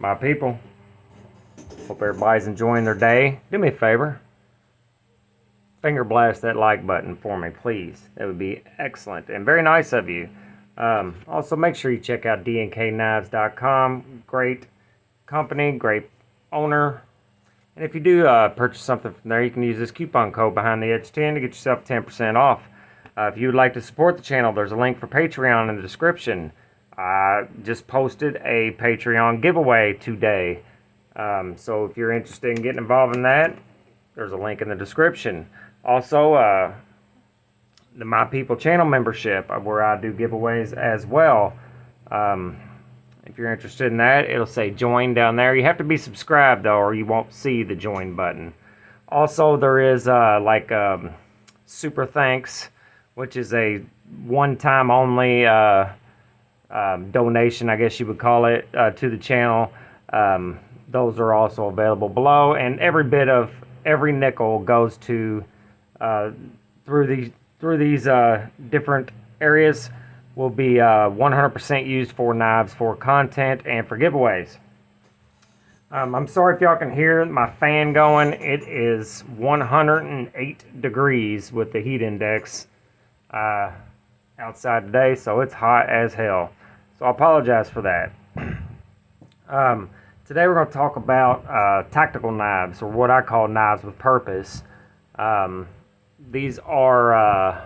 My people, hope everybody's enjoying their day. Do me a favor, finger blast that like button for me, please. That would be excellent and very nice of you. Also, make sure you check out DNKKnives.com. Great company, great owner. And if you do purchase something from there, you can use this coupon code behind the edge 10 to get yourself 10% off. If you would like to support the channel, there's a link for Patreon in the description. I just posted a Patreon giveaway today. So if you're interested in getting involved in that, there's a link in the description. Also, the My People channel membership, where I do giveaways as well. If you're interested in that, it'll say join down there. You have to be subscribed though, or you won't see the join button. Also, there is super thanks, which is a one-time only donation, I guess you would call it, to the channel. Those are also available below, and every nickel goes to through these different areas will be 100% used for knives, for content, and for giveaways. I'm sorry if y'all can hear my fan going. It is 108 degrees with the heat index outside today, so it's hot as hell. So I apologize for that. Today we're going to talk about tactical knives, or what I call knives with purpose. These are,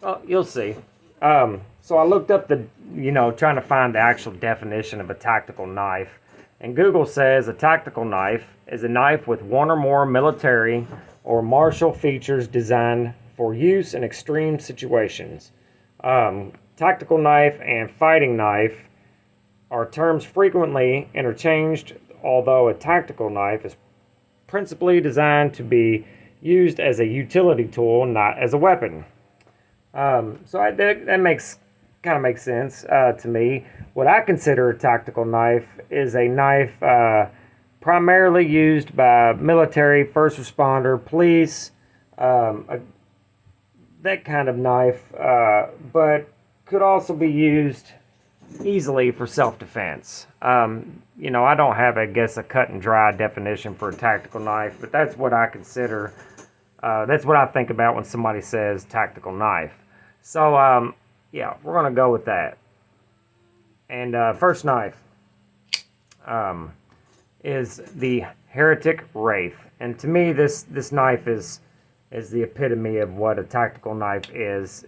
well, you'll see. So I looked up trying to find the actual definition of a tactical knife. And Google says a tactical knife is a knife with one or more military or martial features designed for use in extreme situations. Tactical knife and fighting knife are terms frequently interchanged, although a tactical knife is principally designed to be used as a utility tool, not as a weapon. So that kind of makes sense to me. What I consider a tactical knife is a knife primarily used by military, first responder, police, that kind of knife, but could also be used easily for self-defense. I don't have, I guess, a cut and dry definition for a tactical knife, but that's what I consider, that's what I think about when somebody says tactical knife. So, yeah, we're going to go with that. And first knife is the Heretic Wraith. And to me, this knife is the epitome of what a tactical knife is.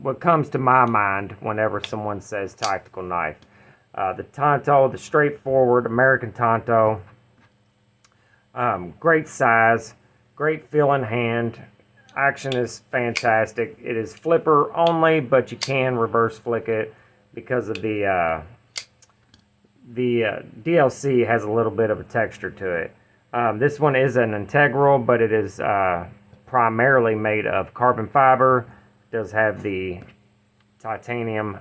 What comes to my mind whenever someone says tactical knife. The Tonto, the straightforward American Tonto. Great size, great feel in hand. Action is fantastic. It is flipper only, but you can reverse flick it because of the DLC has a little bit of a texture to it. This one is an integral, but it is primarily made of carbon fiber. It does have the titanium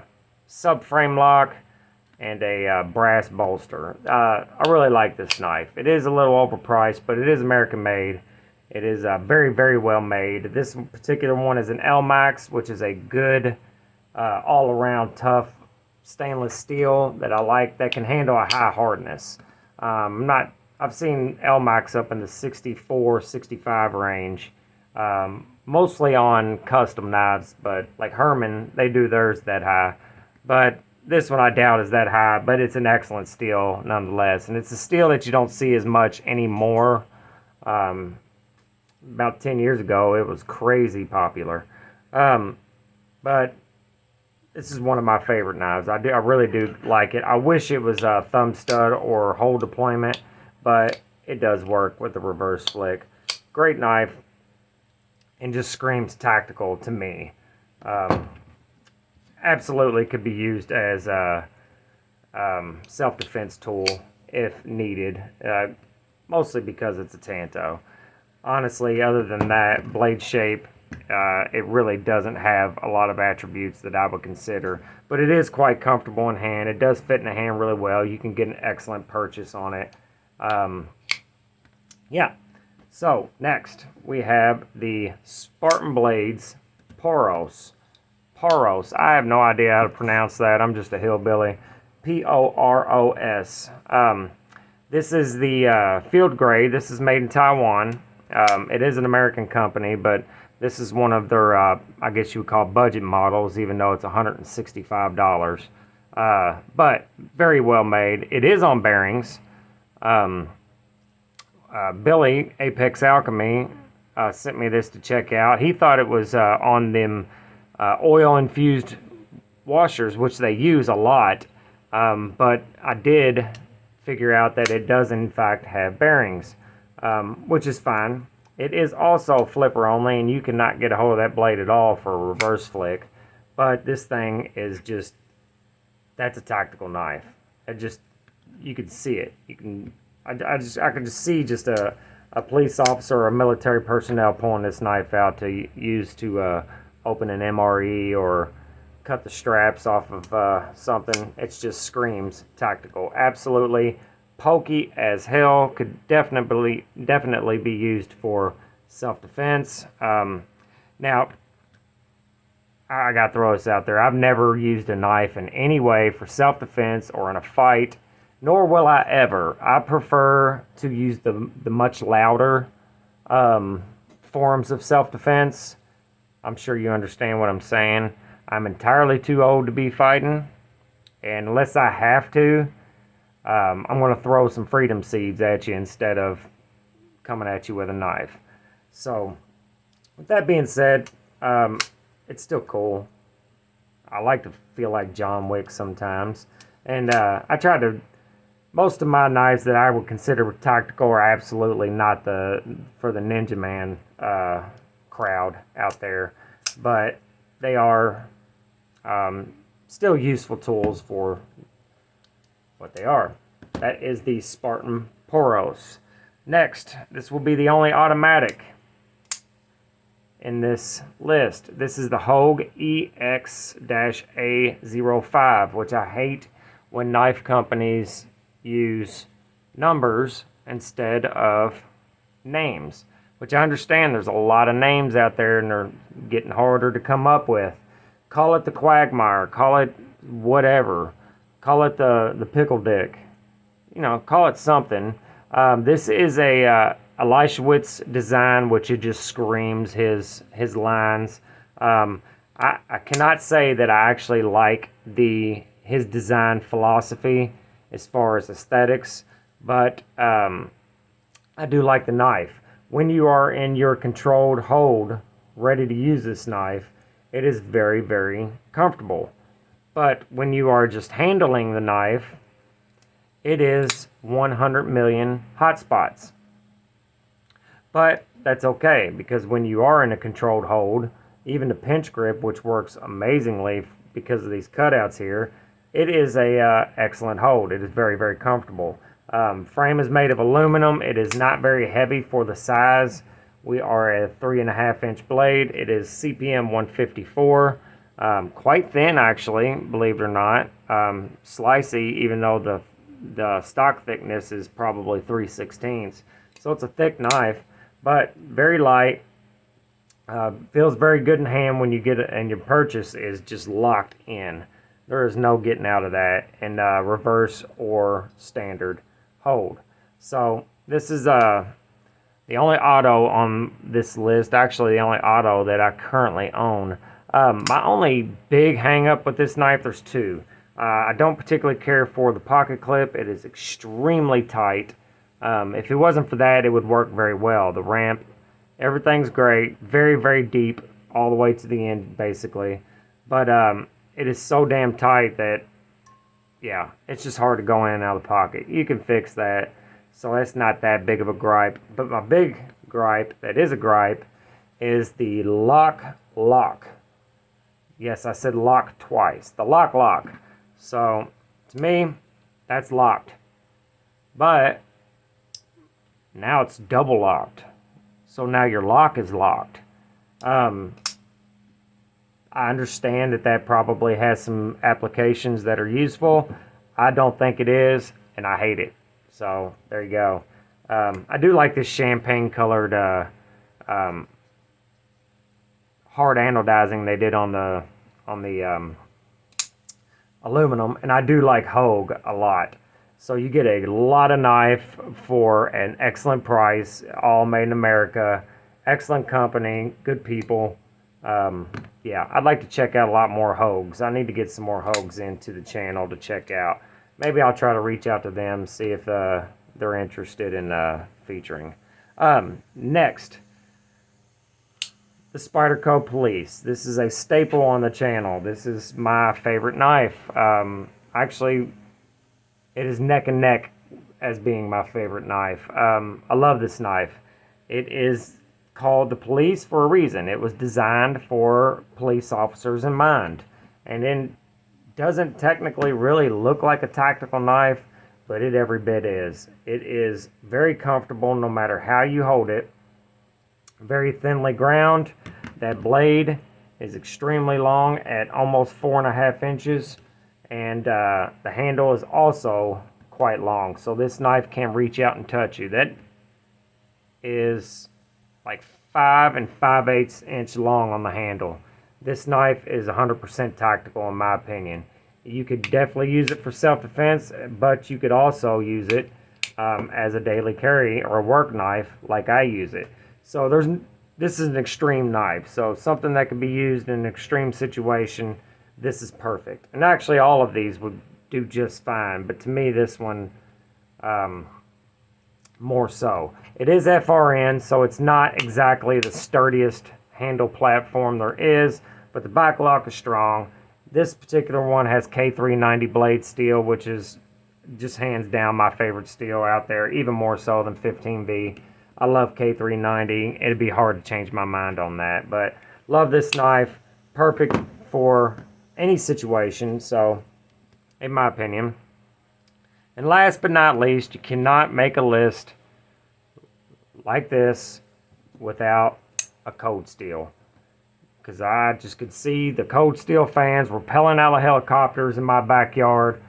subframe lock and a brass bolster. I really like this knife. It is a little overpriced, but it is American made. It is very, very well made. This particular one is an L-Max, which is a good, all-around tough stainless steel that I like, that can handle a high hardness. I've seen L-Max up in the 64, 65 range, mostly on custom knives, but like Herman, they do theirs that high. But this one I doubt is that high, but it's an excellent steel nonetheless. And it's a steel that you don't see as much anymore. About 10 years ago, it was crazy popular. But this is one of my favorite knives. I really do like it. I wish it was a thumb stud or hole deployment, but it does work with the reverse flick. Great knife, and just screams tactical to me. Absolutely could be used as a self-defense tool if needed, mostly because it's a Tanto. Honestly, other than that, blade shape, it really doesn't have a lot of attributes that I would consider. But it is quite comfortable in hand. It does fit in the hand really well. You can get an excellent purchase on it. Yeah. So, next, we have the Spartan Blades Poros. I have no idea how to pronounce that. I'm just a hillbilly. Poros. This is the field grade. This is made in Taiwan. It is an American company, but this is one of their, I guess you would call budget models, even though it's $165. But very well made. It is on bearings. Billy, Apex Alchemy, sent me this to check out. He thought it was on them oil-infused washers, which they use a lot. But I did figure out that it does in fact have bearings, which is fine. It is also flipper only, and you cannot get a hold of that blade at all for a reverse flick. But this thing is just, that's a tactical knife. You can see it. I can just see just a police officer or a military personnel pulling this knife out to use to open an MRE or cut the straps off of something. It just screams tactical. Absolutely pokey as hell. Could definitely be used for self-defense. Now, I gotta throw this out there. I've never used a knife in any way for self-defense or in a fight, nor will I ever. I prefer to use the much louder forms of self-defense. I'm sure you understand what I'm saying. I'm entirely too old to be fighting, and unless I have to, I'm going to throw some freedom seeds at you instead of coming at you with a knife. So, with that being said, it's still cool. I like to feel like John Wick sometimes, and I try to. Most of my knives that I would consider tactical are absolutely not for the Ninja Man crowd out there, but they are still useful tools for what they are. That is the Spartan Poros. Next, this will be the only automatic in this list. This is the Hogue EX-A05, which I hate when knife companies use numbers instead of names, which I understand there's a lot of names out there and they're getting harder to come up with. Call it the Quagmire, call it whatever, call it the Pickle Dick, call it something. This is a Leishwitz design, which it just screams his lines. I cannot say that I actually like his design philosophy as far as aesthetics, but I do like the knife. When you are in your controlled hold, ready to use this knife, it is very, very comfortable. But when you are just handling the knife, it is 100 million hot spots. But that's okay, because when you are in a controlled hold, even the pinch grip, which works amazingly because of these cutouts here, it is a excellent hold. It is very, very comfortable. Frame is made of aluminum. It is not very heavy for the size. We are a 3.5 inch blade. It is CPM 154. Quite thin, actually, believe it or not. Slicey, even though the stock thickness is probably 3/16. So it's a thick knife, but very light. Feels very good in hand when you get it, and your purchase is just locked in. There is no getting out of that in reverse or standard hold. So this is the only auto on this list, actually the only auto that I currently own. My only big hang up with this knife, there's two. I don't particularly care for the pocket clip. It is extremely tight. If it wasn't for that, it would work very well. The ramp, everything's great, very, very deep all the way to the end basically. But it is so damn tight that, yeah, it's just hard to go in and out of the pocket. You can fix that, so that's not that big of a gripe. But my big gripe, that is a gripe, is the lock. Yes, I said lock twice. The lock. So, to me, that's locked. But, now it's double locked. So now your lock is locked. I understand that probably has some applications that are useful. I don't think it is, and I hate it. So, there you go. I do like this champagne-colored hard anodizing they did on the aluminum, and I do like Hogue a lot. So you get a lot of knife for an excellent price, all made in America, excellent company, good people. Yeah, I'd like to check out a lot more Hogues. I need to get some more Hogues into the channel to check out. Maybe I'll try to reach out to them, see if they're interested in featuring. Next, the Spyderco Police. This is a staple on the channel. This is my favorite knife. Actually, it is neck and neck as being my favorite knife. I love this knife. It is called the Police for a reason. It was designed for police officers in mind. And it doesn't technically really look like a tactical knife, but it every bit is. It is very comfortable no matter how you hold it. Very thinly ground. That blade is extremely long at almost 4.5 inches. And the handle is also quite long. So this knife can reach out and touch you. That is like 5 5/8 inch long on the handle. This knife is 100% tactical in my opinion. You could definitely use it for self-defense, but you could also use it as a daily carry or a work knife like I use it. So this is an extreme knife. So something that can be used in an extreme situation, this is perfect. And actually all of these would do just fine, but to me this one more so. It is FRN, so it's not exactly the sturdiest handle platform there is, but the back lock is strong. This particular one has K390 blade steel, which is just hands down my favorite steel out there, even more so than 15V. I love K390. It'd be hard to change my mind on that, but love this knife. Perfect for any situation, so in my opinion. And last but not least, you cannot make a list like this without a Cold Steel. Because I just could see the Cold Steel fans rappelling out of helicopters in my backyard,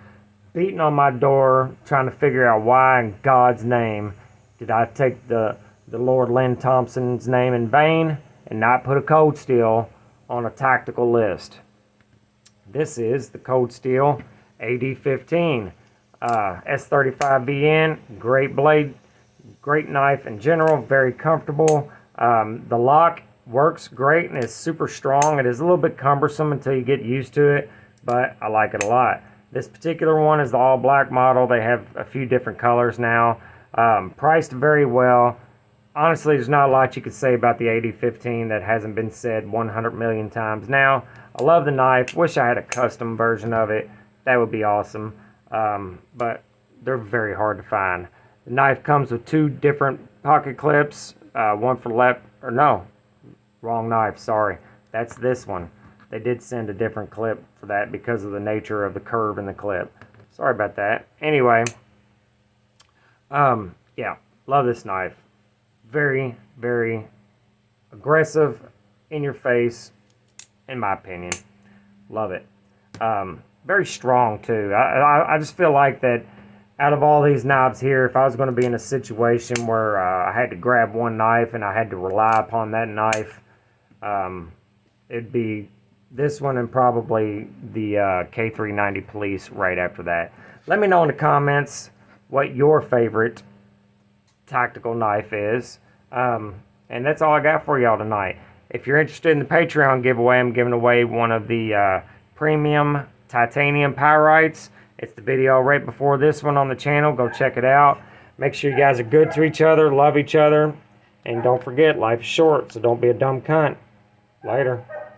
beating on my door, trying to figure out why in God's name did I take the Lord Lynn Thompson's name in vain and not put a Cold Steel on a tactical list. This is the Cold Steel AD-15. S35VN, great blade, great knife in general, very comfortable. The lock works great and is super strong. It is a little bit cumbersome until you get used to it, but I like it a lot. This particular one is the all black model. They have a few different colors now. Priced very well. Honestly, there's not a lot you could say about the AD-15 that hasn't been said 100 million times now. I love the knife. Wish I had a custom version of it. That would be awesome. But they're very hard to find. The knife comes with 2 different pocket clips. One for left, or no, wrong knife, sorry. That's this one. They did send a different clip for that because of the nature of the curve in the clip. Sorry about that. Anyway, yeah, love this knife. Very, very aggressive, in your face, in my opinion. Love it. Very strong too. I just feel like that out of all these knives here, if I was going to be in a situation where I had to grab one knife and I had to rely upon that knife, it'd be this one and probably the K390 Police right after that. Let me know in the comments what your favorite tactical knife is. And that's all I got for y'all tonight. If you're interested in the Patreon giveaway, I'm giving away one of the premium titanium pyrites. It's the video right before this one on the channel. Go check it out. Make sure you guys are good to each other, love each other, and don't forget, life is short, so don't be a dumb cunt. Later.